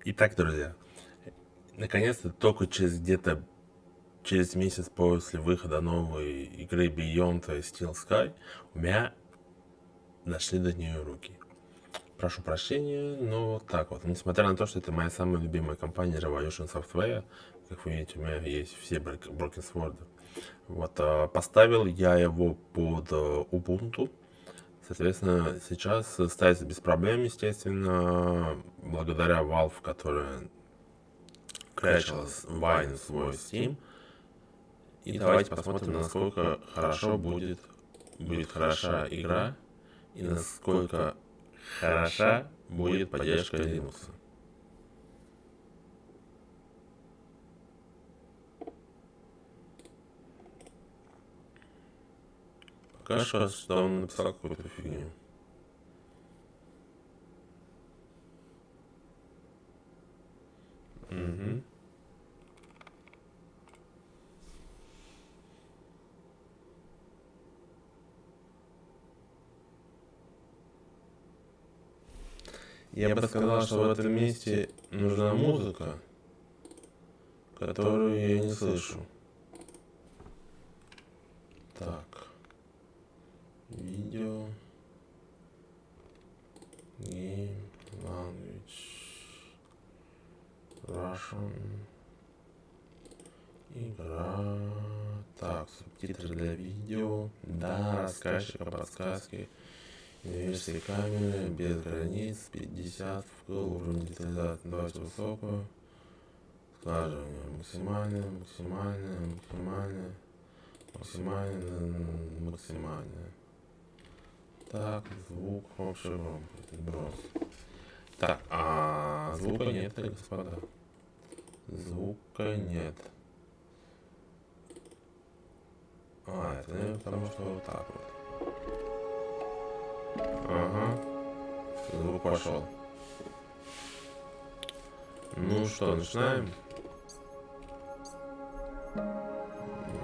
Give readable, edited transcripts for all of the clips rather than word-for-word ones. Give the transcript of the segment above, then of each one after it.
Итак, друзья, наконец-то только через месяц после выхода новой игры Beyond Steel Sky у меня дошли до нее руки. Прошу прощения, но вот так вот. Несмотря на то, что это моя самая любимая компания Revolution Software, как вы видите, у меня есть все Broken Sword. Вот, поставил я его под Ubuntu. Соответственно, сейчас ставится без проблем, естественно, благодаря Valve, которая крячила Wine свой Steam. И давайте посмотрим, насколько хорошо будет хороша игра и насколько хороша будет поддержка Linux. Пока что он написал какую-то фигню. Угу. Я бы сказал, что в этом месте нужна музыка, которую я не слышу. Так. Видео. Game language. Russian. Игра. Так, субтитры для видео. Да, рассказчик о подсказке. Версии камеры без границ. 50 в уровень детализации. Давайте высокую. Складывание максимальное. Так, звук общий громкость. Брос. Так, звука нет, господа. Звука нет. Это, наверное, потому что вот так вот. Ага. Звук пошел. Ну что, начинаем?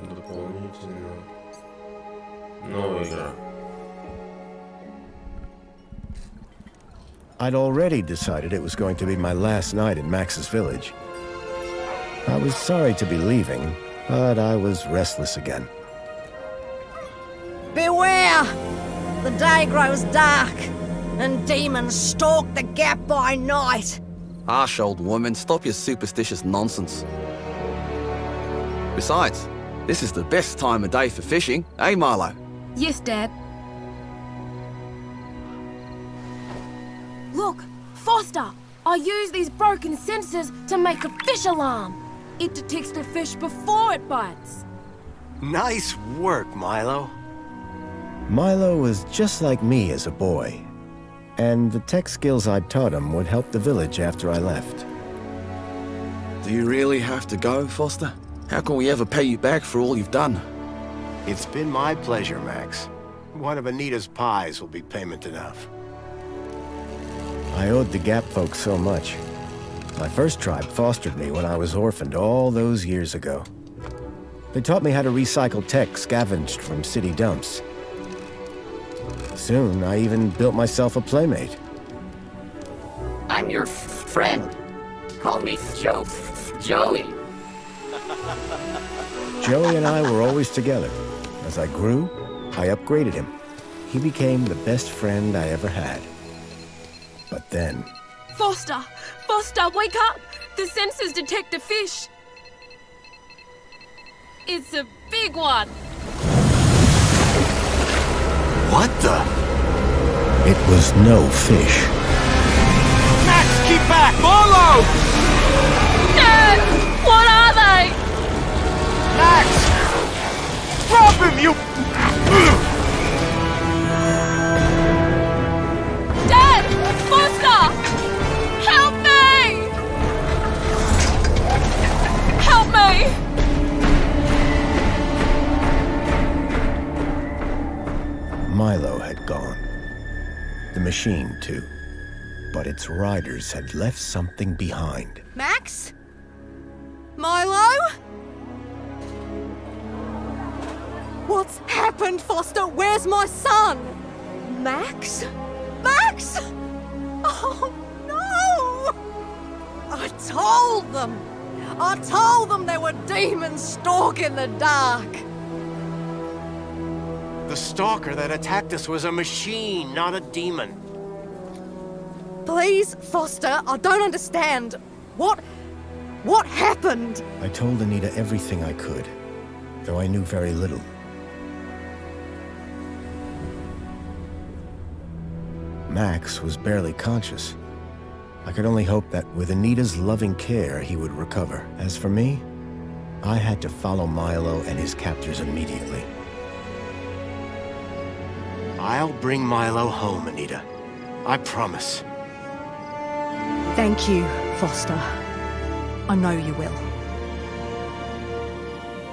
Дополнительно. Новая игра. I'd already decided it was going to be my last night in Max's village. I was sorry to be leaving, but I was restless again. Beware! The day grows dark, and demons stalk the gap by night. Harsh, old woman, stop your superstitious nonsense. Besides, this is the best time of day for fishing, eh, Marlo? Yes, Dad. Look, Foster! I use these broken sensors to make a fish alarm. It detects the fish before it bites. Nice work, Milo. Milo was just like me as a boy, and the tech skills I'd taught him would help the village after I left. Do you really have to go, Foster? How can we ever pay you back for all you've done? It's been my pleasure, Max. One of Anita's pies will be payment enough. I owed the Gap folks so much. My first tribe fostered me when I was orphaned all those years ago. They taught me how to recycle tech scavenged from city dumps. Soon, I even built myself a playmate. I'm your friend. Call me Joey. Joey and I were always together. As I grew, I upgraded him. He became the best friend I ever had. But then... Foster! Foster, wake up! The sensors detect a fish. It's a big one. What the? It was no fish. Max, keep back! Milo! Dad! What are they? Max! Drop him, you... Dad! Foster! Help me! Help me! Milo had gone. The machine, too. But its riders had left something behind. Max? Milo? What's happened, Foster? Where's my son? Max? Max? Oh, no! told them! I told them there were demons stalking the dark! The stalker that attacked us was a machine, not a demon. Please, Foster, I don't understand. What happened? I told Anita everything I could, though I knew very little. Max was barely conscious. I could only hope that with Anita's loving care, he would recover. As for me, I had to follow Milo and his captors immediately. I'll bring Milo home, Anita. I promise. Thank you, Foster. I know you will.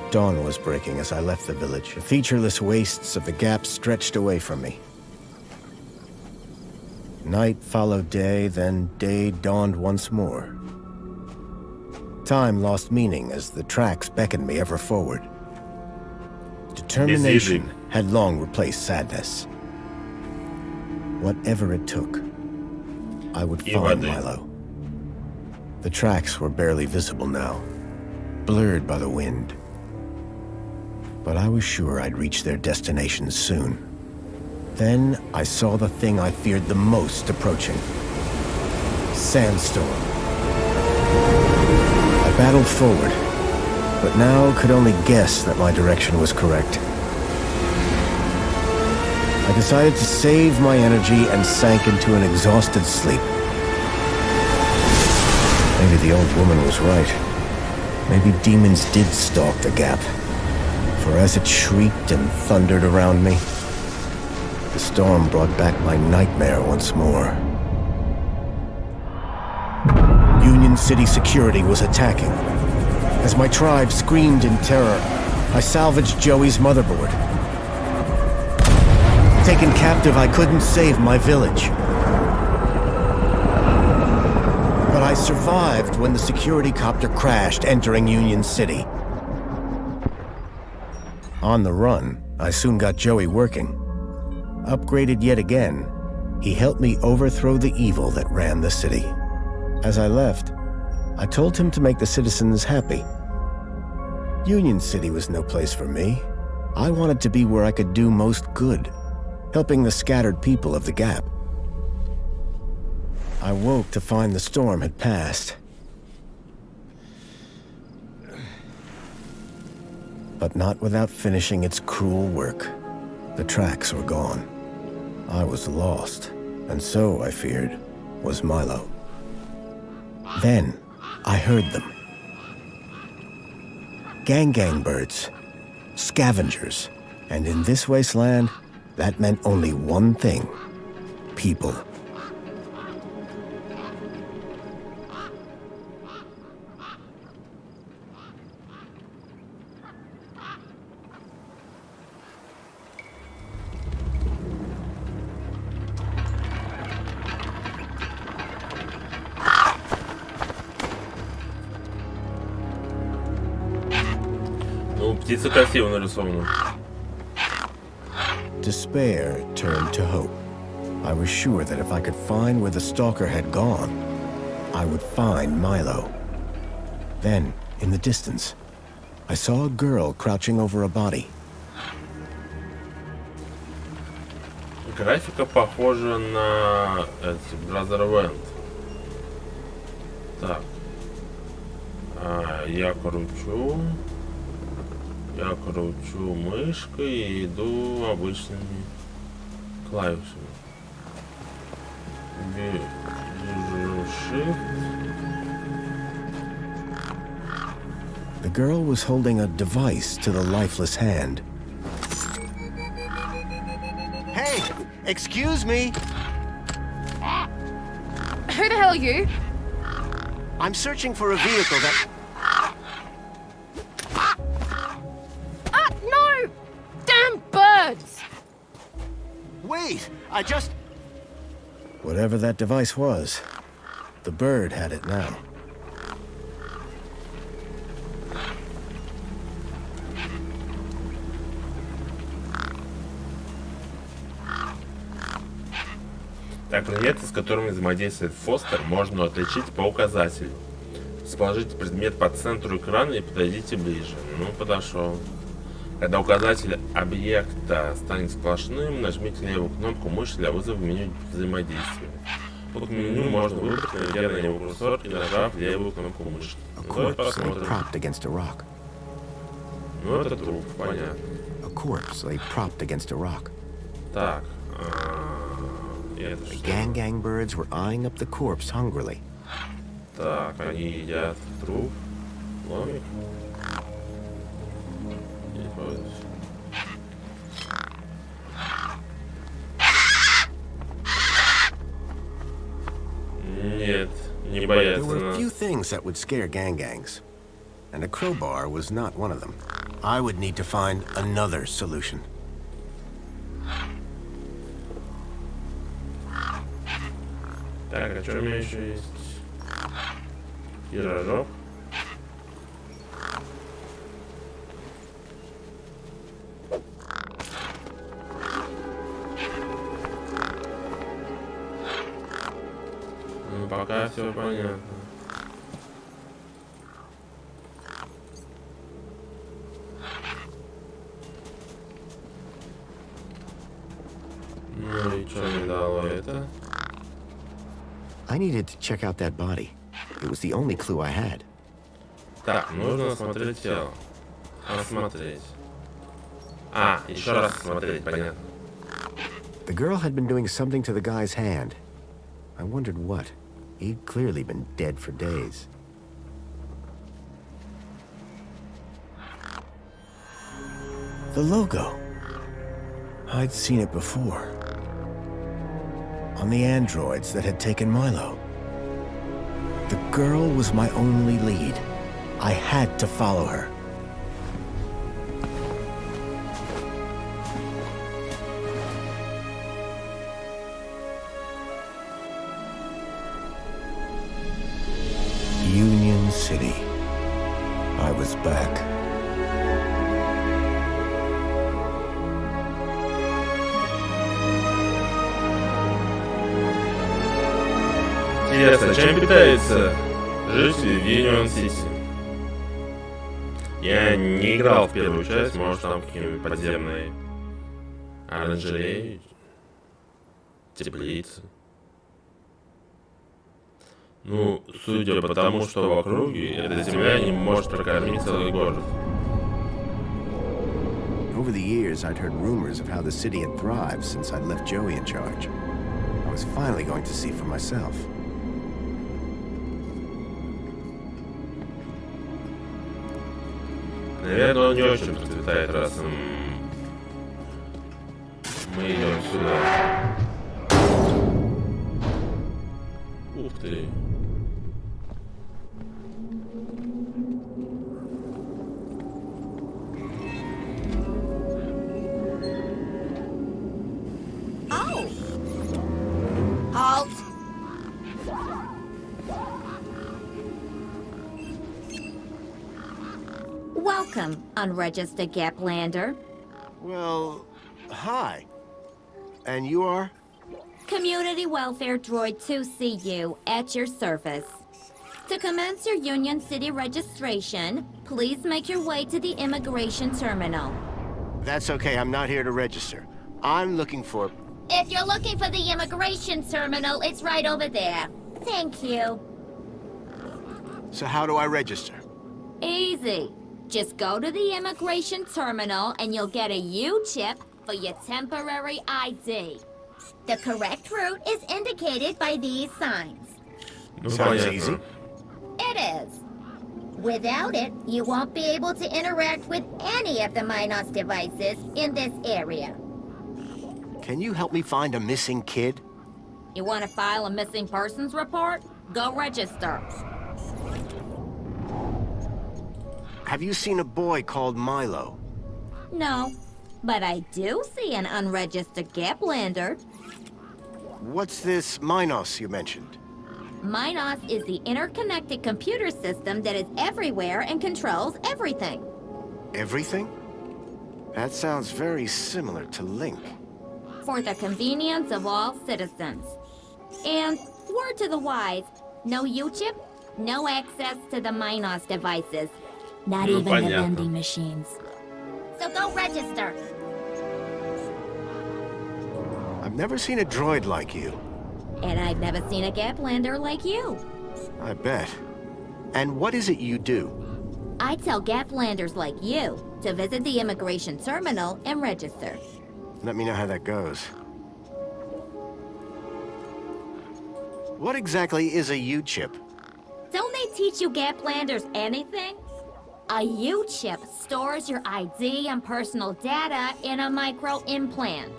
Dawn was breaking as I left the village. The featureless wastes of the Gap stretched away from me. Night followed day, then day dawned once more. Time lost meaning as the tracks beckoned me ever forward. Determination had long replaced sadness. Whatever it took, I would find Milo. The tracks were barely visible now, blurred by the wind. But I was sure I'd reach their destination soon. Then I saw the thing I feared the most approaching. Sandstorm. I battled forward, but now could only guess that my direction was correct. I decided to save my energy and sank into an exhausted sleep. Maybe the old woman was right. Maybe demons did stalk the Gap. For as it shrieked and thundered around me, the storm brought back my nightmare once more. Union City security was attacking. As my tribe screamed in terror, I salvaged Joey's motherboard. Taken captive, I couldn't save my village. But I survived when the security copter crashed, entering Union City. On the run, I soon got Joey working. Upgraded yet again, he helped me overthrow the evil that ran the city. As I left, I told him to make the citizens happy. Union City was no place for me. I wanted to be where I could do most good, helping the scattered people of the Gap. I woke to find the storm had passed. But not without finishing its cruel work. The tracks were gone. I was lost, and so, I feared, was Milo. Then, I heard them. Gang birds, scavengers, and in this wasteland, that meant only one thing: people. Ну, птица красиво нарисована. Despair turned to hope. I was sure that if I could find where the stalker had gone, I would find Milo. Then, in the distance, I saw a girl crouching over a body. Графика похожа на Brother Wend. Так. Я кручу мышкой и иду обычными клавишами. Держу Shift. The girl was holding a device to the lifeless hand. Hey, excuse me. Who the hell are you? I'm searching for a vehicle that... No! Damn birds! Wait, I just... Whatever that device was, the bird had it now. Так, предметы, с которыми взаимодействует Фостер, можно отличить по указателю. Расположите предмет по центру экрана и подойдите ближе. Ну, подошел. Когда указатель объекта станет сплошным, нажмите левую кнопку мыши для вызова меню взаимодействия. Тут меню можно выбрать, наведя на него курсор и нажав левую кнопку мыши. A Ну, давай corpse lay посмотрим. propped against a rock. Ну, это труп, понятно. A corpse lay propped against a rock. Так. И это The что? gang birds were eyeing up the corpse hungrily. Так, они едят труп. Ломик. И ходят. Нет, не There боятся were a нас. few things that would scare gangs, and a crowbar was not one of them. I would need to find another solution. Так, а что у меня еще есть? Пирожок. Ну, пока все понятно. Ну и что мне дало это? I needed to check out that body. It was the only clue I had. Так, нужно осмотреть тело. Осмотреть. А, еще раз осмотреть, понятно. The girl had been doing something to the guy's hand. I wondered what. He'd clearly been dead for days. The logo. I'd seen it before. On the androids that had taken Milo. The girl was my only lead. I had to follow her. Union City. I was back. Интересно, чем питается житель Юнион-Сити? Я не играл в первую часть, может там какие-нибудь подземные оранжереи, теплицы. Ну, судя по тому, что в округе, эта земля не может прокормить целый город. Over the years, I'd heard rumors of how the city had thrived since I'd left Joey in charge. I was finally going to see for myself. Наверное, он не очень процветает, раз мы идем сюда. Ух ты. Halt! Welcome, unregistered Gaplander. Well, hi. And you are? Community Welfare Droid 2CU at your service. To commence your Union City registration, please make your way to the immigration terminal. That's okay, I'm not here to register. I'm looking for... If you're looking for the immigration terminal, it's right over there. Thank you. So how do I register? Easy. Just go to the immigration terminal and you'll get a U-chip for your temporary ID. The correct route is indicated by these signs. Ну, Sounds понятно. easy. It is. Without it, you won't be able to interact with any of the Minos devices in this area. Can you help me find a missing kid? You want to file a missing persons report? Go register. Have you seen a boy called Milo? No, but I do see an unregistered Gaplander. What's this Minos you mentioned? Minos is the interconnected computer system that is everywhere and controls everything. Everything? That sounds very similar to Link. For the convenience of all citizens. And, word to the wise, no U-chip, No access to the Minos devices. Not Ну, even the понятно. vending machines. So go register. I've never seen a droid like you. And I've never seen a Gaplander like you. I bet. And what is it you do? I tell Gaplanders like you to visit the immigration terminal and register. Let me know how that goes. What exactly is a U-chip? Don't they teach you Gaplanders anything? A U-chip stores your ID and personal data in a micro-implant.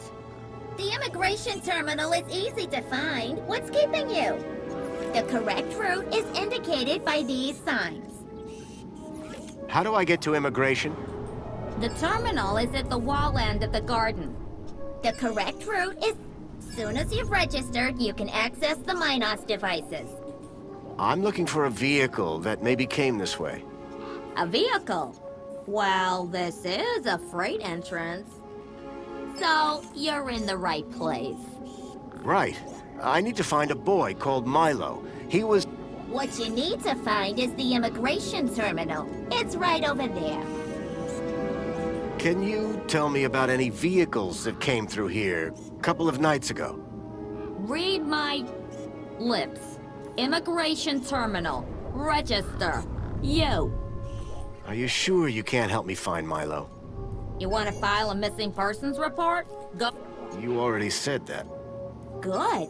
The immigration terminal is easy to find. What's keeping you? The correct route is indicated by these signs. How do I get to immigration? The terminal is at the wall end of the garden. The correct route is... As soon as you've registered, you can access the Minos devices. I'm looking for a vehicle that maybe came this way. A vehicle? Well, this is a freight entrance. So, you're in the right place. Right. I need to find a boy called Milo. He was... What you need to find is the immigration terminal. It's right over there. Can you tell me about any vehicles that came through here a couple of nights ago? Read my lips. Immigration terminal. Register. You. Are you sure you can't help me find Milo? You want to file a missing persons report? Go. You already said that. Good.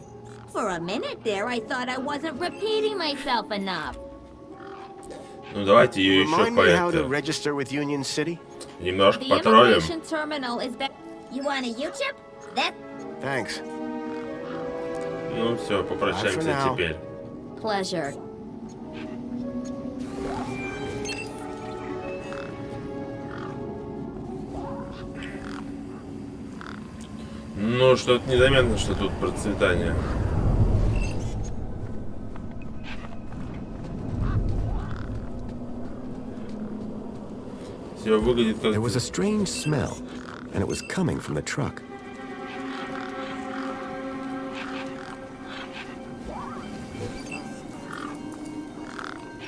For a minute there, I thought I wasn't repeating myself enough. Ну, давайте ее еще Remind me how to по register with Union City? немножко The потроллим. immigration terminal is back. You want a U-chip? That Thanks. Ну все, Bye for попрощаемся now. теперь. pleasure. Ну, что-то незаметно, что тут процветание. Все выглядит как... There was a strange smell, and it was coming from the truck.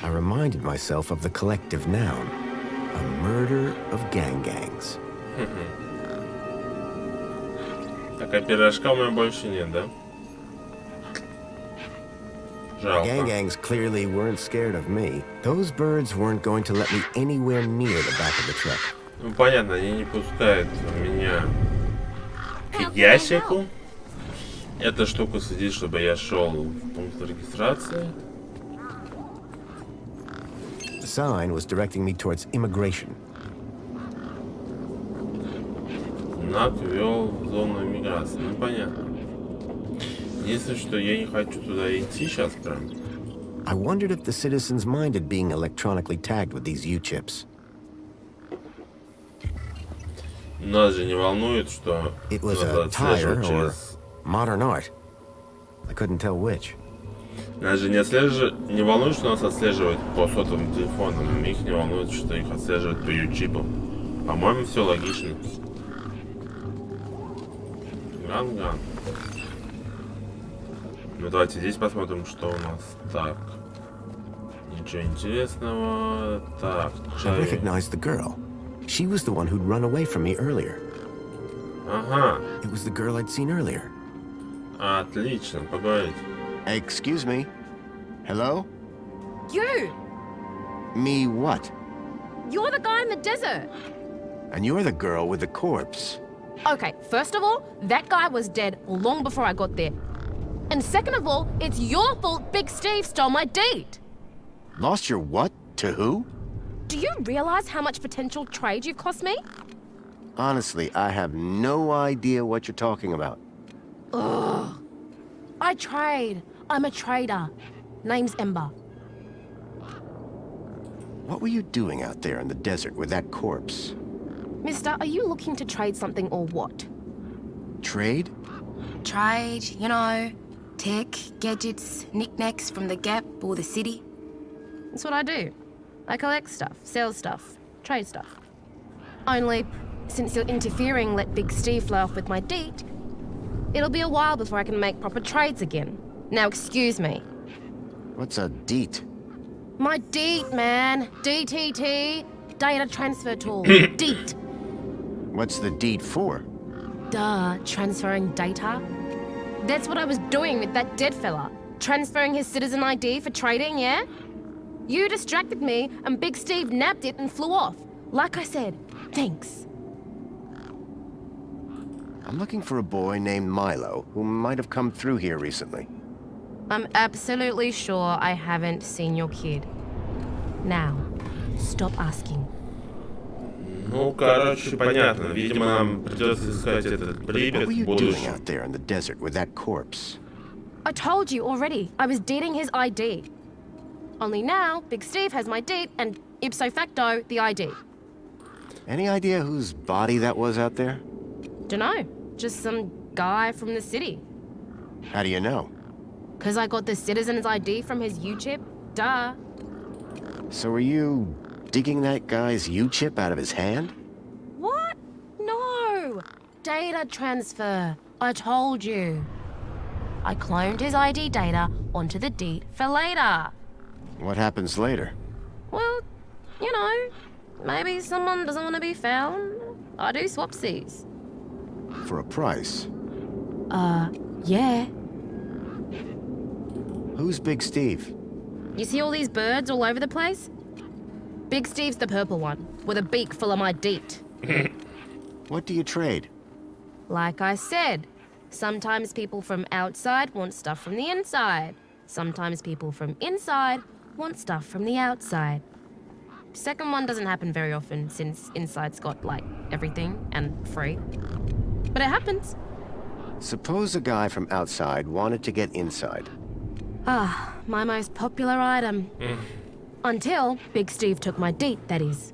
I reminded myself of the collective noun, a murder of gangs. Так, а пирожка у меня больше нет, да? Жалко. Gangs clearly weren't scared of me. Those birds weren't going to let me anywhere near the back of the truck. Ну, понятно, они не пускают меня How к can I ящику. help? Эта штука следит, чтобы я шел в пункт регистрации. The sign was directing me towards immigration. Знак вел в зону иммиграции. Ну, понятно. Единственное, что я не хочу туда идти сейчас прям. I wondered if the citizens minded being electronically tagged with these U-chips. Нас же не волнует, что It was нас a tire отслеживают or через... modern art. I couldn't tell which. Нас же не волнует, что нас отслеживают по сотовым телефонам. Их не волнует, что их отслеживают по ючипам. По-моему, все логично. Ган-ган. Ну давайте здесь посмотрим, что у нас. Так. Ничего интересного. Так. I recognized the girl. She was the one who'd run away from me earlier. Ага. It was the girl I'd seen earlier. Отлично. Поговорить. Excuse me? Hello? You! Me what? You're the guy in the desert! And you're the girl with the corpse. Okay, first of all, that guy was dead long before I got there. And second of all, it's your fault Big Steve stole my date! Lost your what? To who? Do you realize how much potential trade you've cost me? Honestly, I have no idea what you're talking about. Ugh. I trade. I'm a trader. Name's Ember. What were you doing out there in the desert with that corpse? Mister, are you looking to trade something or what? Trade? Trade, you know, tech, gadgets, knickknacks from the Gap or the city. That's what I do. I collect stuff, sell stuff, trade stuff. Only, since you're interfering, let Big Steve fly off with my deed, it'll be a while before I can make proper trades again. Now excuse me. What's a deet? My DEET, man. DTT. Data transfer tool. DEET. What's the deed for? Duh, transferring data. That's what I was doing with that dead fella. Transferring his citizen ID for trading, yeah? You distracted me, and Big Steve nabbed it and flew off. Like I said, thanks. I'm looking for a boy named Milo who might have come through here recently. I'm absolutely sure I haven't seen your kid. Now, stop asking. Ну, короче, понятно. Видимо, нам придется искать этот What Припять were you в doing будущем. out there in the desert with that corpse? I told you already, I was deeding his ID. Only now, Big Steve has my deed and ipso facto, the ID. Any idea whose body that was out there? Dunno, just some guy from the city. How do you know? 'Cause I got the citizen's ID from his U-chip, duh. So were you digging that guy's U-chip out of his hand? What? No! Data transfer, I told you. I cloned his ID data onto the deed for later. What happens later? Well, you know, maybe someone doesn't want to be found. I do swapsies. For a price. Yeah. Who's Big Steve? You see all these birds all over the place? Big Steve's the purple one, with a beak full of my deet. What do you trade? Like I said, sometimes people from outside want stuff from the inside. Sometimes people from inside want stuff from the outside. Second one doesn't happen very often since inside's got, like, everything and free. But it happens. Suppose a guy from outside wanted to get inside. Ah, my most popular item. Until Big Steve took my deet, that is.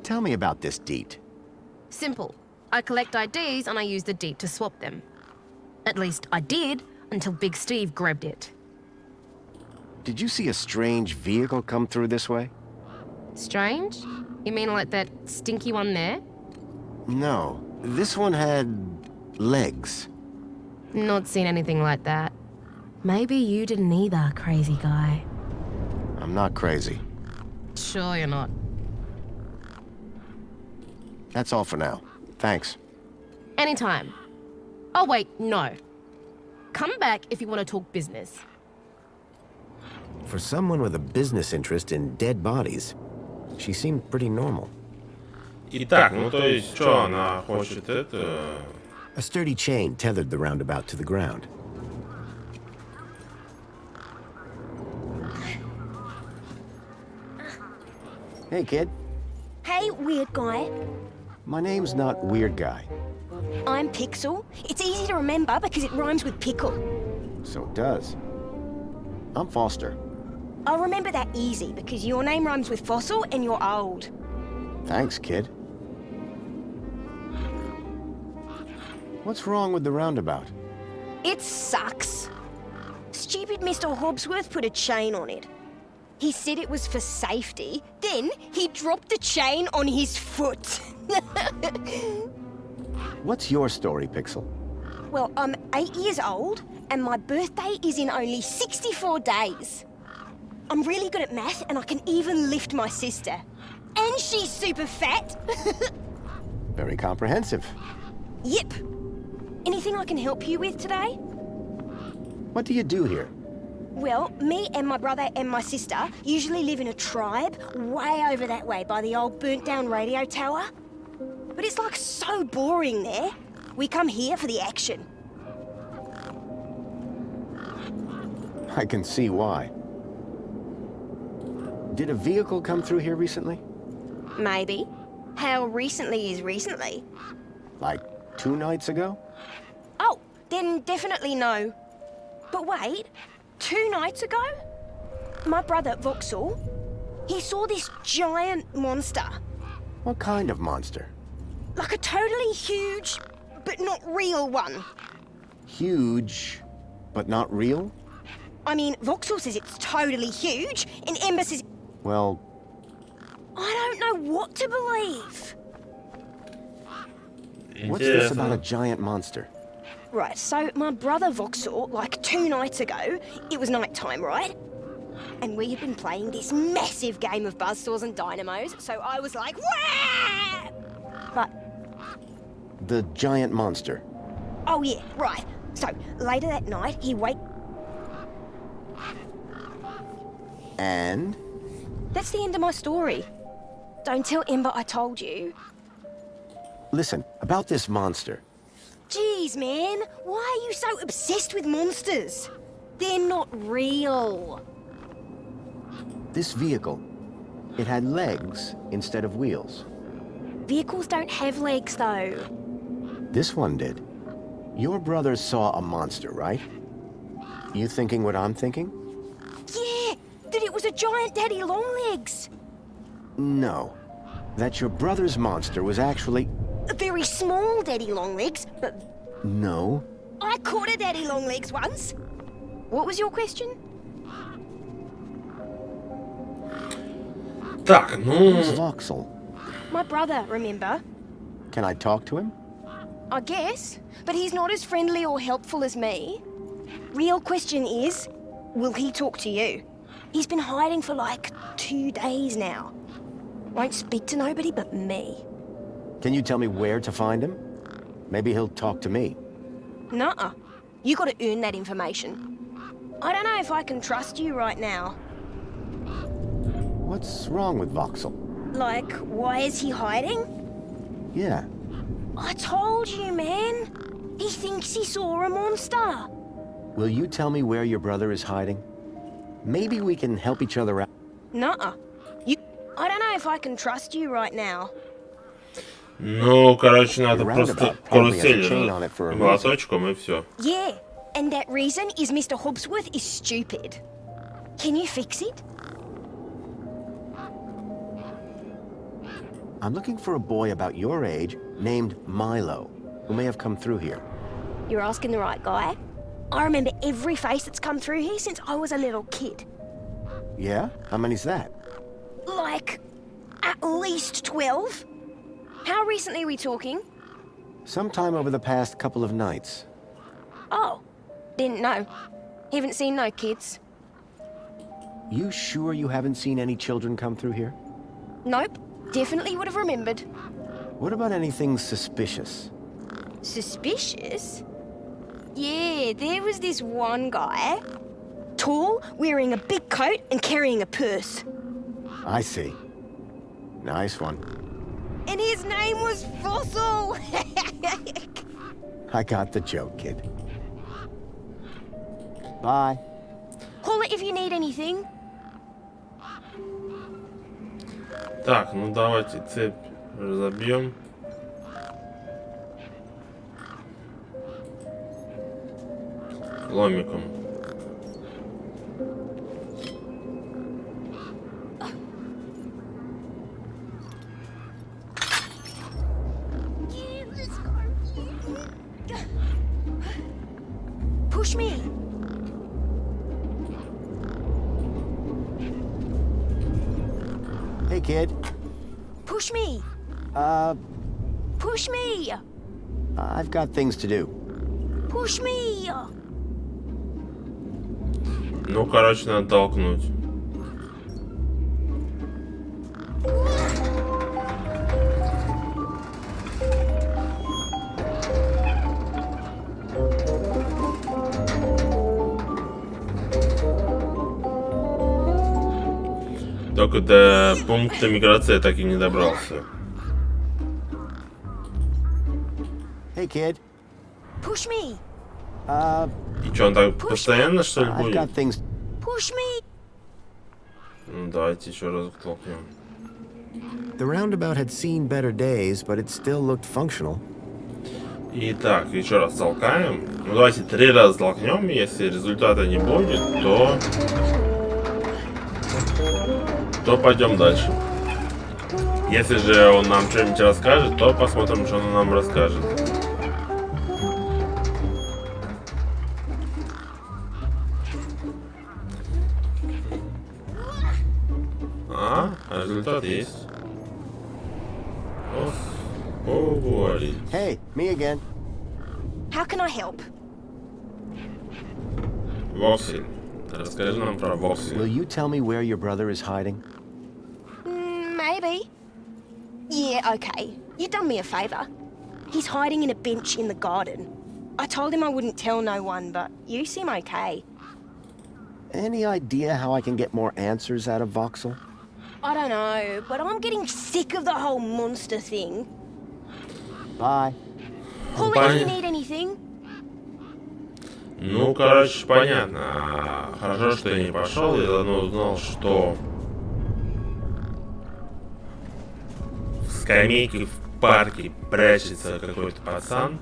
Tell me about this deed. Simple. I collect IDs and I use the deed to swap them. At least I did, until Big Steve grabbed it. Did you see a strange vehicle come through this way? Strange? You mean like that stinky one there? No. This one had legs. Not seen anything like that. Maybe you didn't either, crazy guy. I'm not crazy. Sure you're not. That's all for now. Thanks. Anytime. Oh wait, no. Come back if you want to talk business. For someone with a business interest in dead bodies, she seemed pretty normal. Итак, ну то есть, что она хочет это... A sturdy chain tethered the roundabout to the ground. Hey, kid. Hey, weird guy. My name's not Weird Guy. I'm Pixel. It's easy to remember because it rhymes with pickle. So it does. I'm Foster. I'll remember that easy because your name rhymes with fossil and you're old. Thanks, kid. What's wrong with the roundabout? It sucks. Stupid Mr. Hobbsworth put a chain on it. He said it was for safety, then he dropped the chain on his foot. What's your story, Pixel? Well, I'm 8 years old and my birthday is in only 64 days. I'm really good at math and I can even lift my sister. And she's super fat. Very comprehensive. Yep. Anything I can help you with today? What do you do here? Well, me and my brother and my sister usually live in a tribe way over that way by the old burnt down radio tower. But it's like so boring there. We come here for the action. I can see why. Did a vehicle come through here recently? Maybe. How recently is recently? Like 2 nights ago? Oh, then definitely no. But wait, 2 nights ago? My brother, Vauxhall, he saw this giant monster. What kind of monster? Like a totally huge, but not real one. Huge, but not real? I mean, Vauxhall says it's totally huge, and Ember says... Well... I don't know what to believe. What's this about a giant monster? Right, so my brother Vauxhall, like 2 nights ago, it was night time, right? And we had been playing this massive game of buzzsaws and dynamos, so I was like, wah! But, The giant monster. oh yeah, right. So, later that night, he And? That's the end of my story. Don't tell Ember I told you. Listen, about this monster. Jeez, man, why are you so obsessed with monsters? They're not real. This vehicle, it had legs instead of wheels. Vehicles don't have legs, though. This one did. Your brother saw a monster, right? You thinking what I'm thinking? Yeah, that it was a giant daddy longlegs. No. That your brother's monster was actually... A very small daddy longlegs, but No. I caught a daddy longlegs once. What was your question? Так, ну... Who's Voxel? My brother, remember? Can I talk to him? I guess, but he's not as friendly or helpful as me. Real question is, will he talk to you? He's been hiding for like 2 days now. Won't speak to nobody but me. Can you tell me where to find him? Maybe he'll talk to me. Nuh-uh. You gotta earn that information. I don't know if I can trust you right now. What's wrong with Voxel? Like, why is he hiding? Yeah. I told you, man. He thinks he saw a monster. Will you tell me where your brother is hiding? Maybe we can help each other out. Nuh-uh. I don't know if I can trust you right now. Ну, короче, надо You're просто roundabout probably has a карусель chain on it for a молоточком и все. Yeah, and that reason is Mr. Hobbsworth is stupid. Can you fix it? I'm looking for a boy about your age named Milo, who may have come through here. You're asking the right guy. I remember every face that's come through here since I was a little kid. Yeah? How many's that? Like, at least 12. How recently are we talking? Sometime over the past couple of nights. Oh, didn't know. Haven't seen no kids. You sure you haven't seen any children come through here? Nope, definitely would have remembered. What about anything suspicious? Suspicious? Yeah, there was this one guy. Tall, wearing a big coat and carrying a purse. I see. Nice one. And his name was Fossil! I got the joke, kid. Bye. Call it if you need anything. Так, ну давайте цепь разобьем. Ломиком. Push me. Hey, kid. Push me. Push me. I've got things to do. Push me. Ну, короче, надо толкнуть. Только до пункта миграции я так и не добрался. Hey, kid. Push me. И что, он так постоянно, что ли, I've будет? got things. Push me. Ну, давайте еще разок толкнем. The roundabout had seen better days, but it still looked functional. Итак, еще раз толкаем. Ну, давайте 3 раза толкнем. Если результата не будет, то пойдем дальше. Если же он нам что-нибудь расскажет, то посмотрим, что он нам расскажет. Результат есть. Поговорить. Hey, me again. How can I help? Воксель, Расскажи нам про Will Вокселя. you tell me where your brother is hiding? Maybe. Yeah, okay. You done me a favour. He's hiding in a bench in the garden. I told him I wouldn't tell no one, but you seem okay. Any idea how I can get more answers out of Voxel? I don't know, but I'm getting sick of the whole monster thing. Bye. Call Bye. if you need anything. Ну, короче, понятно. Хорошо, что я не пошел. Я давно узнал, что в скамейке в парке прячется какой-то пацан.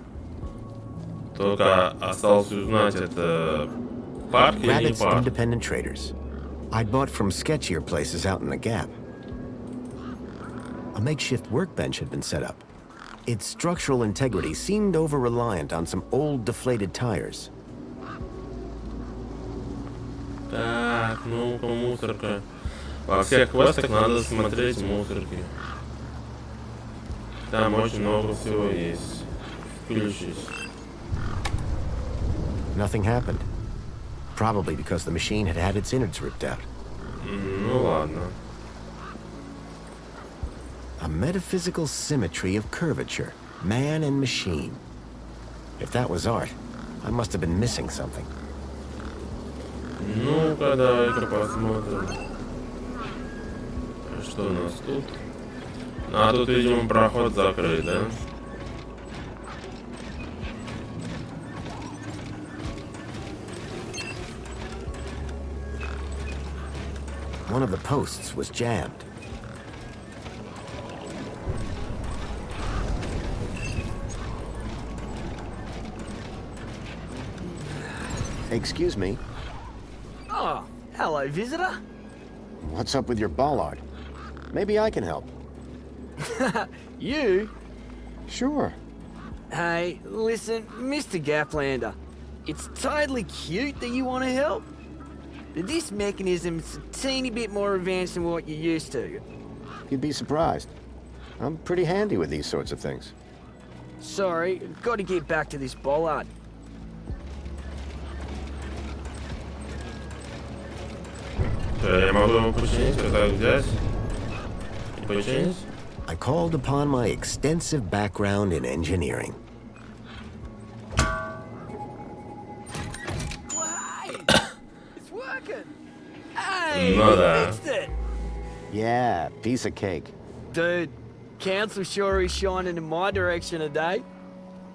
Только осталось узнать, это парк или не Rabbit's парк. independent traders. I'd bought from sketchier places out in the Gap. A makeshift workbench had been set up. Its structural integrity seemed over-reliant on some old deflated tires. Так, ну-ка, мусорка. Во всех квестах надо смотреть мусорки. Там очень много всего есть. Включись. Nothing happened. Probably because the machine had had its innards ripped out. Ну ладно. A metaphysical symmetry of curvature, man and machine. If that was art, I must have been missing something. Ну-ка, давай-ка посмотрим. Что у нас тут? А тут, видимо, проход закрыт, да? One of the posts was jammed. Excuse me, Oh, hello, visitor. what's up with your bollard? Maybe I can help. You? Sure. Hey, listen, Mr. Gaplander. It's totally cute that you want to help. But this mechanism's a teeny bit more advanced than what you're used to. You'd be surprised. I'm pretty handy with these sorts of things. Sorry, got to get back to this bollard. Я могу его починить, вот так взять и починить. I called upon my extensive background in engineering. It's working. Hey, Ну you да. fixed it. Yeah, piece of cake. Dude, council sure is shining in my direction today.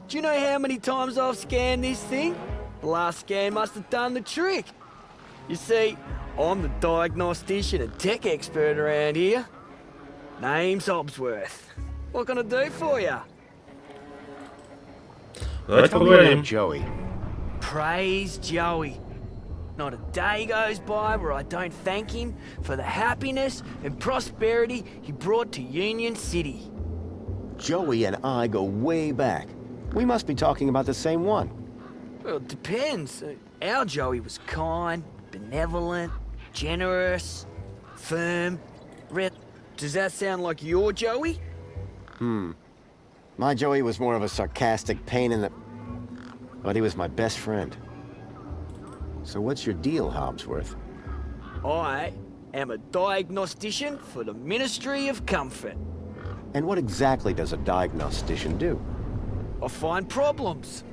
Do you know how many times I've scanned this thing? The last scan must have done the trick. You see, I'm the diagnostician and tech expert around here. Name's Hobsworth. What can I do for you? Давайте Tell me about поговорим. Joey. Praise Joey. Not a day goes by where I don't thank him for the happiness and prosperity he brought to Union City. Joey and I go way back. We must be talking about the same one. Well, it depends. Our Joey was kind, benevolent, generous, firm. Does that sound like your Joey? My Joey was more of a sarcastic pain in the... But he was my best friend. So what's your deal, Hobsworth? I am a diagnostician for the Ministry of Comfort. And what exactly does a diagnostician do? I find problems.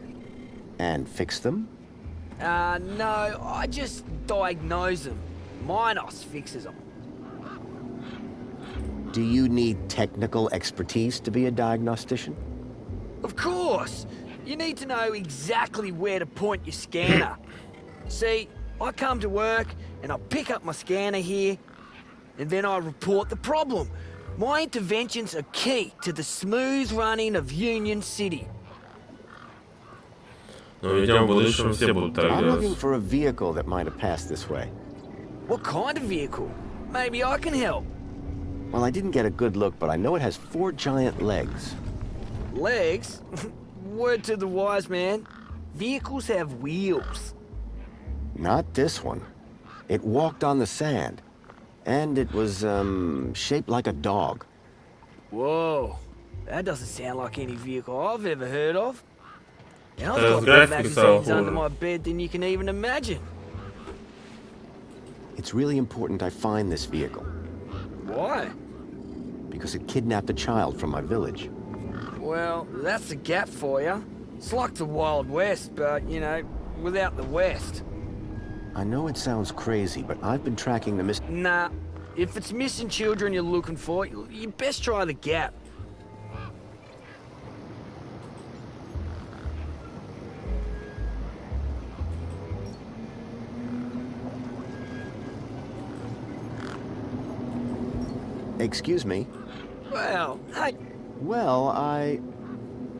And fix them? No, I just diagnose them. Minos fixes them. Do you need technical expertise to be a diagnostician? Of course. You need to know exactly where to point your scanner. See, I come to work and I pick up my scanner here, and then I report the problem. My interventions are key to the smooth running of Union City. Но, видимо, в будущем все будут так I'm looking делать. for a vehicle that might have passed this way. What kind of vehicle? Maybe I can help. Well, I didn't get a good look, but I know it has 4 giant legs. Legs? Word to the wise man. Vehicles have wheels. Not this one. It walked on the sand. And it was, shaped like a dog. Whoa. That doesn't sound like any vehicle I've ever heard of. And I've That's got more graphics magazines are under cool. my bed than you can even imagine. It's really important I find this vehicle, Why? because it kidnapped a child from my village. Well, that's the Gap for you. It's like the Wild West, but, you know, without the West. I know it sounds crazy, but I've been tracking the Nah, if it's missing children you're looking for, you best try the Gap. Excuse me? Well, hey, Well, I...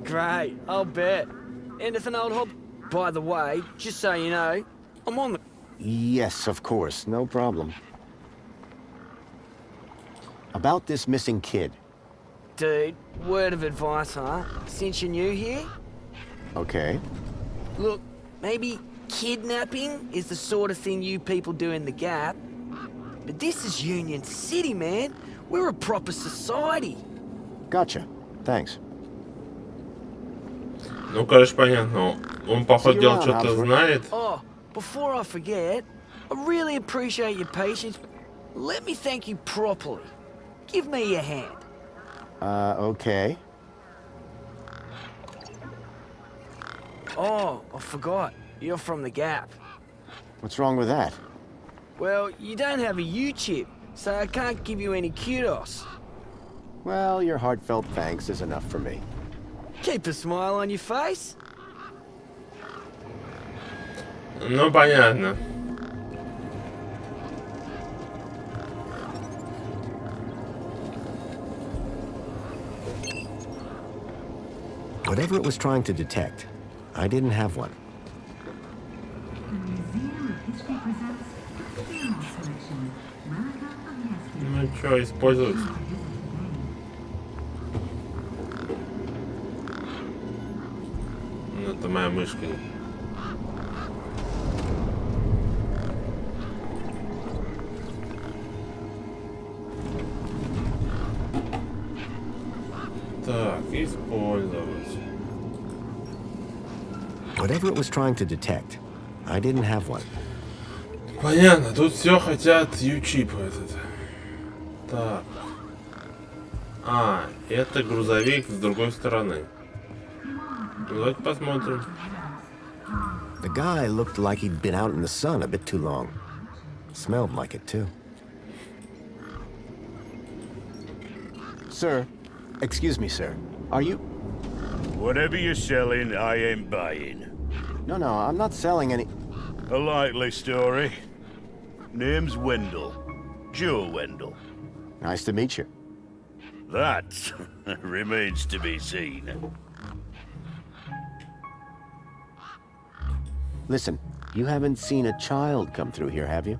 great, I'll bet. Anything, old hob? By the way, just so you know, I'm on the... Yes, of course, no problem. About this missing kid. Dude, word of advice, huh? Since you're new here, Okay. look, maybe kidnapping is the sort of thing you people do in the Gap. But this is Union City, man. We're a proper society. Gotcha. Thanks. Ну, короче, понятно. Он, походу, дел что-то знает. Oh, before I forget, I really appreciate your patience. Let me thank you properly. Give me your hand. Okay. Oh, I forgot. You're from the Gap. What's wrong with that? Well, you don't have a U-chip, so I can't give you any kudos. Well, your heartfelt thanks is enough for me. Keep a smile on your face. Ну, понятно. Whatever it was trying to detect, I didn't have one. Ну, что, использовать? Ну, это моя мышка. Так, использовать. Whatever it was trying to detect, I didn't have one. Понятно, тут все хотят U-чип этот. Так. А, это грузовик с другой стороны. Ну, давайте посмотрим. The guy looked like he'd been out in the sun a bit too long. Smelled like it, too. Sir, excuse me, sir. Are you... Whatever you're selling, I ain't buying. No, I'm not selling any... A likely story. Name's Wendell. Joe Wendell. Nice to meet you. That remains to be seen. Listen, you haven't seen a child come through here, have you?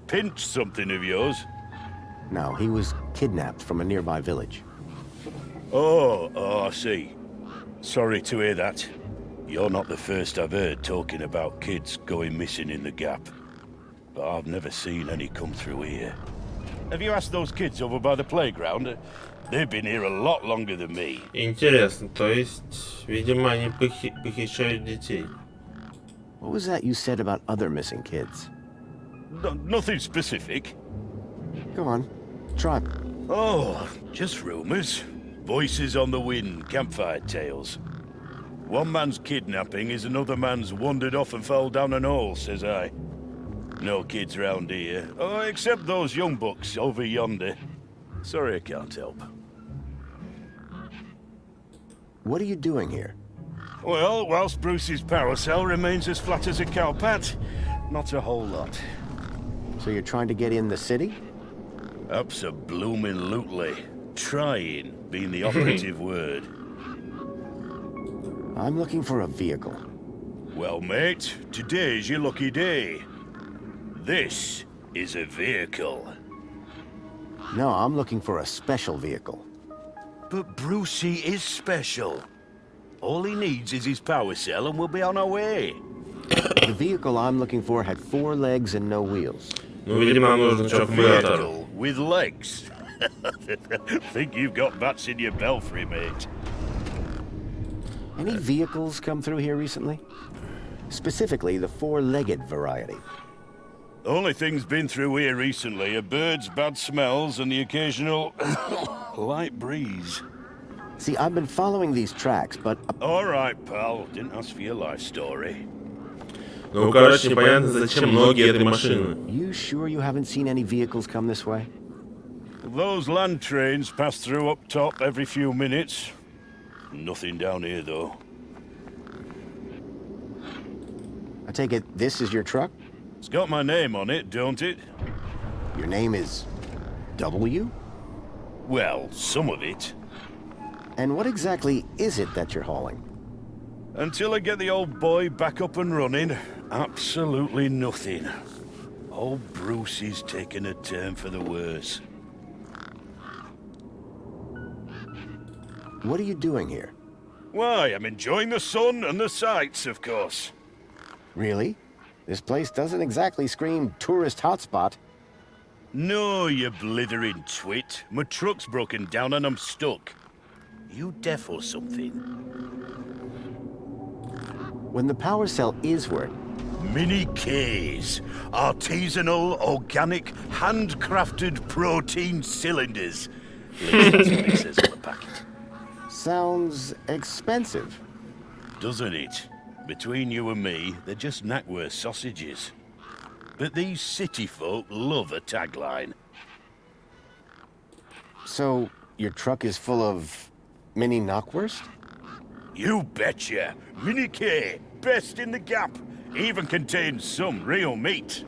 Pinch something of yours. No, he was kidnapped from a nearby village. Oh, I see. Sorry to hear that. You're not the first I've heard talking about kids going missing in the Gap. But I've never seen any come through here. Have you asked those kids over by the playground? They've been here a lot longer than me. Интересно, то есть, видимо, они похищают детей. What was that you said about other missing kids? Nothing specific. Go on, try. Oh, just rumors. Voices on the wind, campfire tales. One man's kidnapping is another man's wandered off and fell down an hole, says I. No kids round here. Oh, except those young bucks over yonder. Sorry I can't help. What are you doing here? Well, whilst Bruce's power cell remains as flat as a cowpat, not a whole lot. So you're trying to get in the city? Abso-bloomin' Trying being the operative word. I'm looking for a vehicle. Well, mate, today's your lucky day. This is a vehicle. No, I'm looking for a special vehicle. But Brucey is special. All he needs is his power cell and we'll be on our way. The vehicle I'm looking for had 4 legs and no wheels. Ну, видимо, нужен аккумулятор. Vehicle with legs. Think you've got bats in your belfry, mate. Any vehicles come through here recently? Specifically, the 4-legged variety. The only things been through here recently are birds, bad smells, and the occasional light breeze. See, I've been following these tracks, but... All right, pal. Didn't ask for your life story. Ну, короче, непонятно, зачем ноги этой машины. You sure you haven't seen any vehicles come this way? Those land trains pass through up top every few minutes. Nothing down here, though. I take it this is your truck? It's got my name on it, don't it? Your name is... W? Well, some of it. And what exactly is it that you're hauling? Until I get the old boy back up and running, absolutely nothing. Old Bruce is taking a turn for the worse. What are you doing here? Why, I'm enjoying the sun and the sights, of course. Really? This place doesn't exactly scream tourist hotspot. No, you blithering twit. My truck's broken down and I'm stuck. You deaf or something? When the power cell is working... Mini Ks. Artisanal, organic, handcrafted protein cylinders. At least that's what it says on the packet. Sounds expensive. Doesn't it? Between you and me, they're just Knackwurst sausages. But these city folk love a tagline. So, your truck is full of... mini knockwurst? You betcha! Mini K, best in the gap. Even contains some real meat.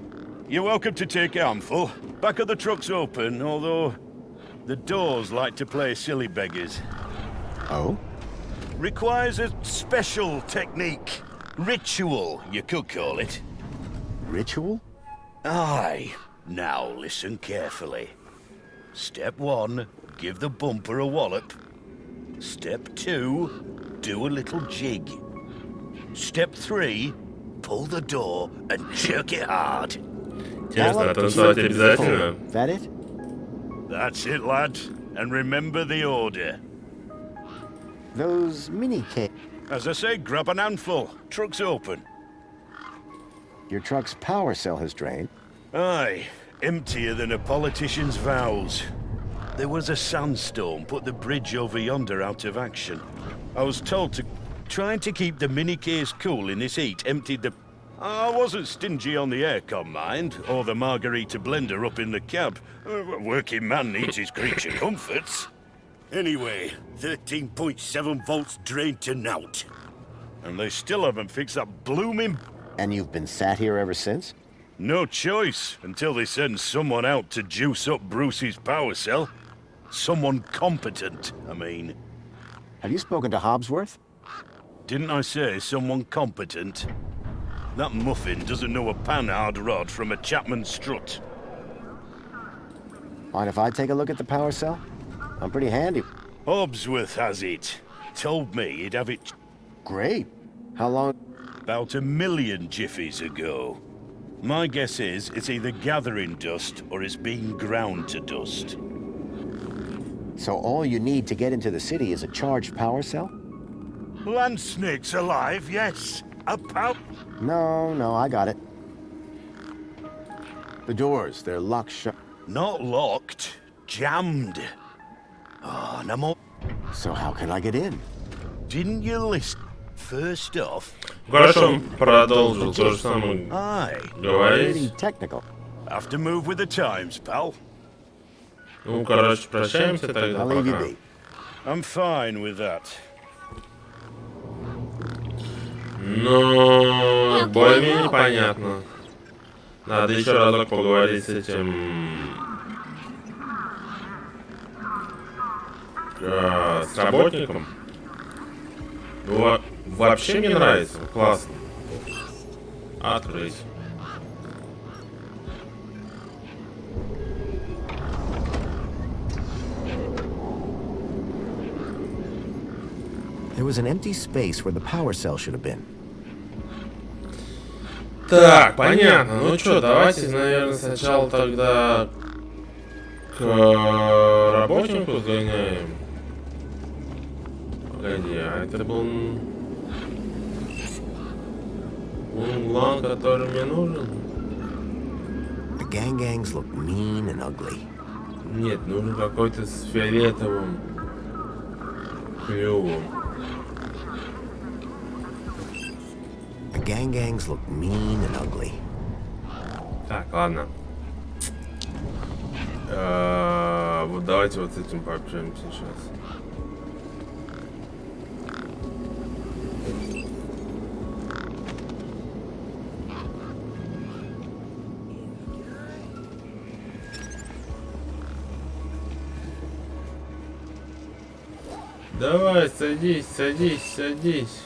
You're welcome to take a handful. Back of the truck's open, although the doors like to play silly beggars. Oh? Requires a special technique. Ritual, you could call it. Ritual? Aye. Now listen carefully. Step 1, give the bumper a wallop. Step 2, do a little jig. Step 3, pull the door and jerk it hard. Интересно, а танцевать обязательно? That it? That's it, lad. And remember the order. Those mini K... As I say, grab an handful. Truck's open. Your truck's power cell has drained. Aye, emptier than a politician's vows. There was a sandstorm, put the bridge over yonder out of action. I was told to... Trying to keep the mini case cool in this heat emptied the... I wasn't stingy on the aircon, mind, or the margarita blender up in the cab. A working man needs his creature comforts. Anyway, 13.7 volts drained to naught. And they still haven't fixed that blooming... And you've been sat here ever since? No choice, until they send someone out to juice up Bruce's power cell. Someone competent, I mean. Have you spoken to Hobsworth? Didn't I say someone competent? That muffin doesn't know a panhard rod from a Chapman strut. Mind if I take a look at the power cell? I'm pretty handy. Hobsworth has it. Told me he'd have it... Great. How long? About 1 million jiffies ago. My guess is it's either gathering dust or it's being ground to dust. So all you need to get into the city is a charged power cell? Land snakes alive, yes. A No, I got it. The doors, they're locked shut. Not locked, jammed. Oh, no more. So how can I get in? Didn't you listen? First off... Хорошо, продолжил то же самое Aye. говорить. Technical. Have to move with the times, pal. Ну, короче, прощаемся тогда, I'll leave you пока. be. I'm fine with that. Ну, более-менее понятно. Надо еще разок поговорить с этим... с работником. Ну, вообще мне нравится. Классно. Открыть. There was an empty space where the power cell should have been. Так, понятно. Ну что, давайте, наверное, сначала тогда к работнику сгоняем. Погоди, а это был лан, который мне нужен? gangs look mean and ugly. Нет, нужен какой-то с фиолетовым клювом. The gangs look mean and ugly. Так, ладно. Вот давайте вот с этим пообщаемся сейчас. Давай, садись, садись, садись.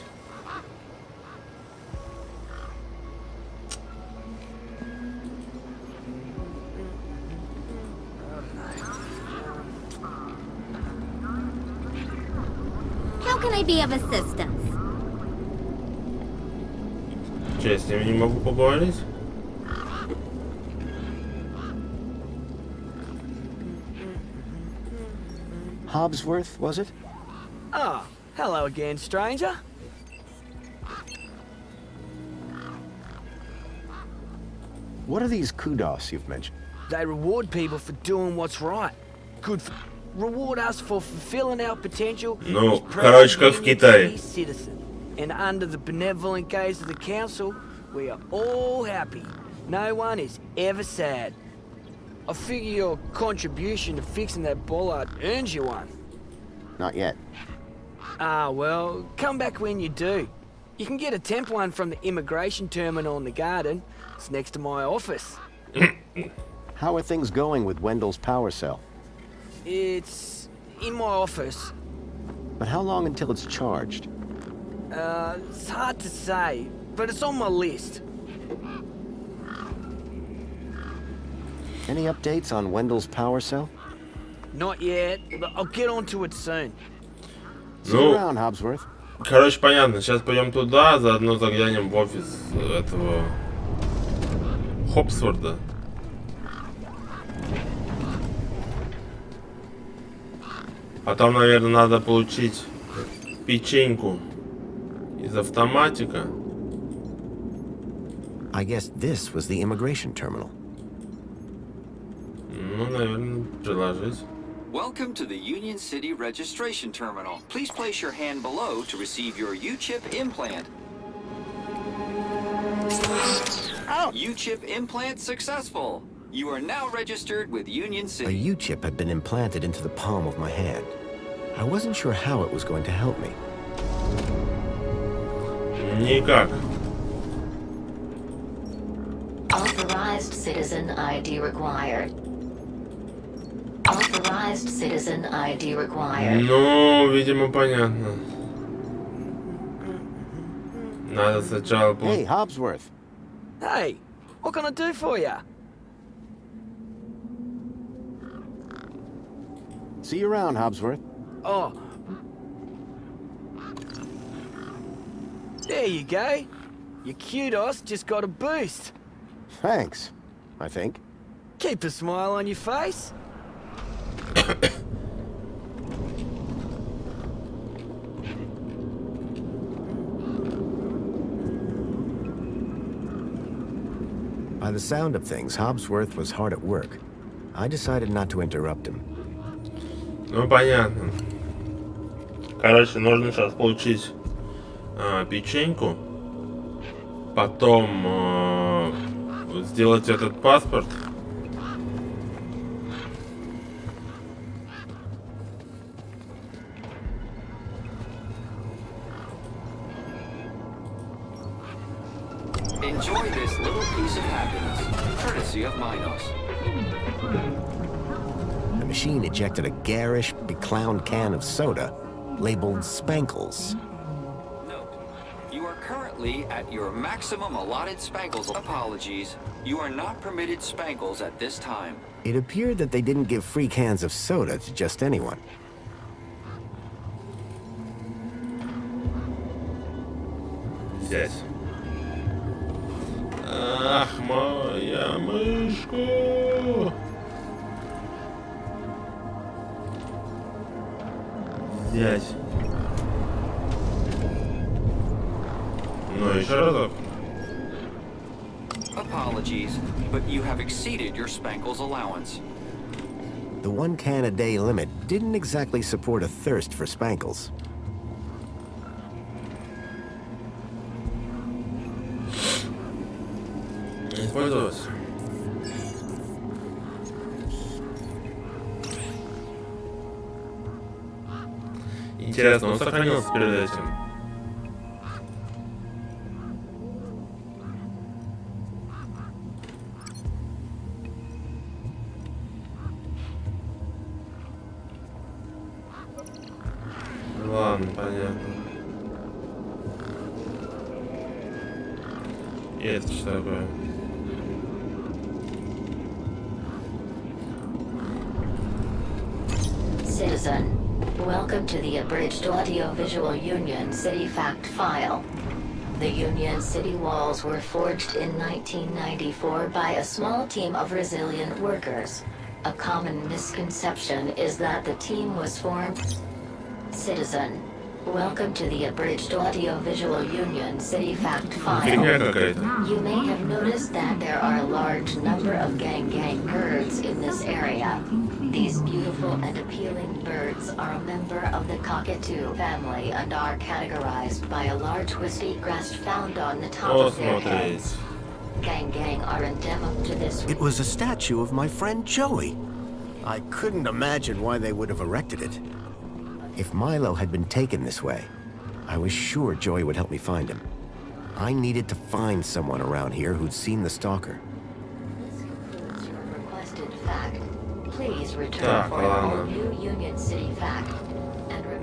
How can I be of assistance? Че, я с ними не могу поговорить? Hobbsworth, was it? Ah, hello again, stranger. What are these kudos you've mentioned? They reward people for doing what's right. Reward us for fulfilling our potential. Ну, короче, как в Китае. Citizen. And under the benevolent gaze of the council, we are all happy. No one is ever sad. I figure your contribution to fixing that bollard earns you one. Not yet. Ah, well, come back when you do. You can get a temp one from the immigration terminal in the garden. It's next to my office. How are things going with Wendell's power cell? It's in my office. But how long until it's charged? It's hard to say, but it's on my list. Any updates on Wendell's power cell? Not yet, but I'll get onto it soon. See you around, Hobbsworth. Короче, понятно. Сейчас пойдем туда, заодно заглянем в офис этого Хопсворда. Потом, наверное, надо получить печеньку из автоматика. I guess this was the immigration terminal. Ну, наверное, приложить. Welcome to the Union City Registration Terminal. Please place your hand below to receive your U-chip implant. U-chip implant successful. You are now registered with Union A City. U-chip had been implanted into the palm of my hand. I wasn't sure how it was going to help me. Никак. Authorized citizen ID required. Authorized citizen ID required. Ну, видимо, понятно. Надо сначала... Hey, Hobbsworth. Hey, what can I do for you? See you around, Hobbsworth. Oh. There you go. Your kudos just got a boost. Thanks, I think. Keep a smile on your face. By the sound of things, Hobbsworth was hard at work. I decided not to interrupt him. Ну, понятно. Короче, нужно сейчас получить печеньку. Потом сделать этот паспорт. Enjoy this little piece of happiness, courtesy of Minos. The machine ejected a garish, beclowned can of soda labeled Spankles. Note, you are currently at your maximum allotted Spankles. Apologies, you are not permitted Spankles at this time. It appeared that they didn't give free cans of soda to just anyone. Здесь. Ах, моя мышка. Здесь. Ну, еще разок. apologies, but you have exceeded your Spankles allowance. The 1 can a day limit didn't exactly support a thirst for Spankles. Использовать. Интересно, он сохранился перед этим? Ладно, понятно. И это что такое? Citizen, welcome to the abridged audio-visual Union City fact file. The Union City walls were forged in 1994 by a small team of resilient workers. A common misconception is that the team was formed. Citizen, welcome to the abridged audio-visual Union City fact file. You may have noticed that there are a large number of gang birds in this area. These beautiful and appealing birds are a member of the cockatoo family and are categorized by a large wispy crest found on the top of their heads. Gang are endemic to this. It was a statue of my friend Joey. I couldn't imagine why they would have erected it. If Milo had been taken this way, I was sure Joey would help me find him. I needed to find someone around here who'd seen the stalker. This concludes your requested fact. Please return for a new Union City fact.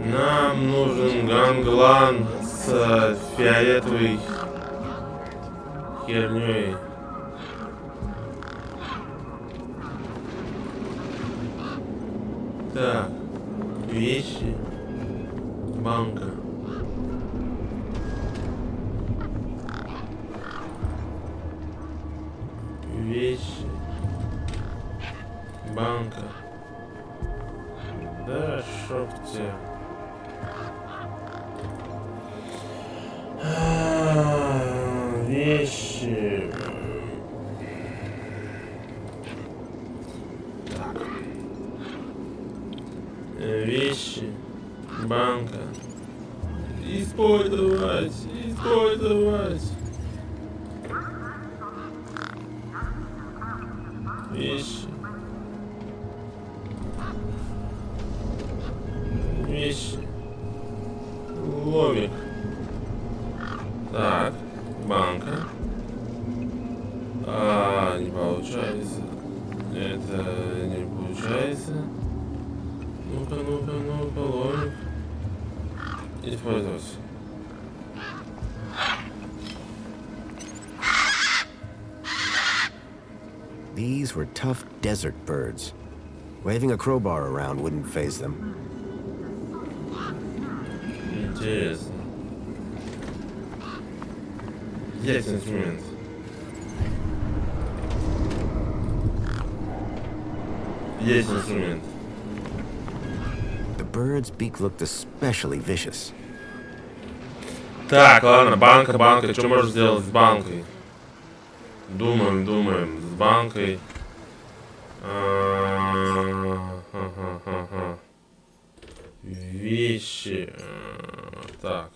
Нам нужен ганглан с фиолетовой херней. Так, вещи, банка. Вещи, банка. Да, шок тебе. Вещи. Так. Вещи, банка. Использовать. Вещи. Ломик. Так, банка. Не получается. Это не получается. Ну-ка, ломик. Использовать. These were tough desert birds. Waving a crowbar around wouldn't faze them. Интересно. Есть инструмент. Есть инструмент. The bird's beak looked especially vicious. Так, ладно, банка. Что можно сделать с банкой? Думаем. С банкой. Вещи. Так.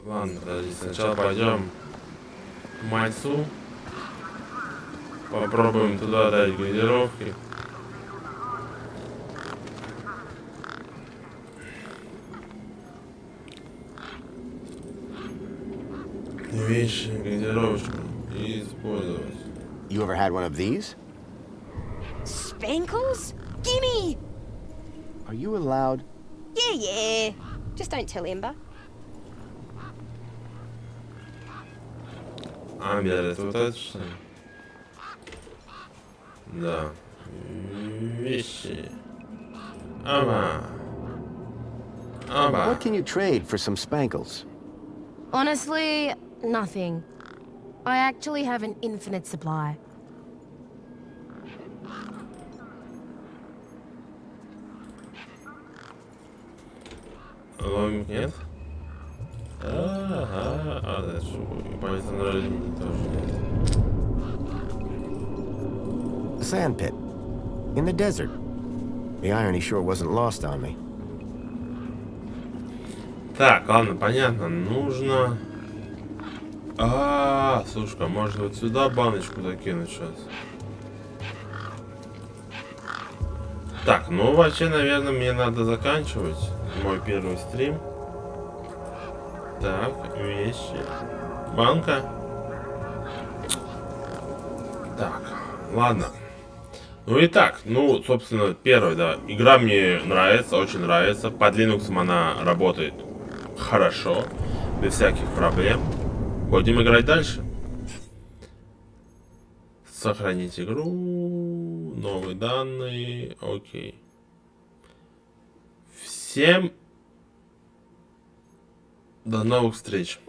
Ладно, подожди. Сначала пойдем к мальцу. Попробуем туда дать газировки. Вещи, газировочку и использовать. You ever had one of these? Spankles? Gimme! Are you allowed? Yeah. Just don't tell Ember. Это вот это что ли? Да. Вещи. What can you trade for some Spankles? Honestly, nothing. I actually have an infinite supply. Ломик нет? Ага, дальше по линии тоже нет. A sand pit. In the desert. The irony sure wasn't lost on me. Так, ладно, понятно. Нужно... слушай, можно вот сюда баночку закинуть сейчас. Так, ну вообще, наверное, мне надо заканчивать мой первый стрим. Так, вещи. Банка. Так, ладно. Ну и так, ну, собственно, первый, да. Игра мне нравится, очень нравится. Под Linux она работает хорошо, без всяких проблем. Будем играть дальше. Сохранить игру. Новые данные. Окей. Всем до новых встреч.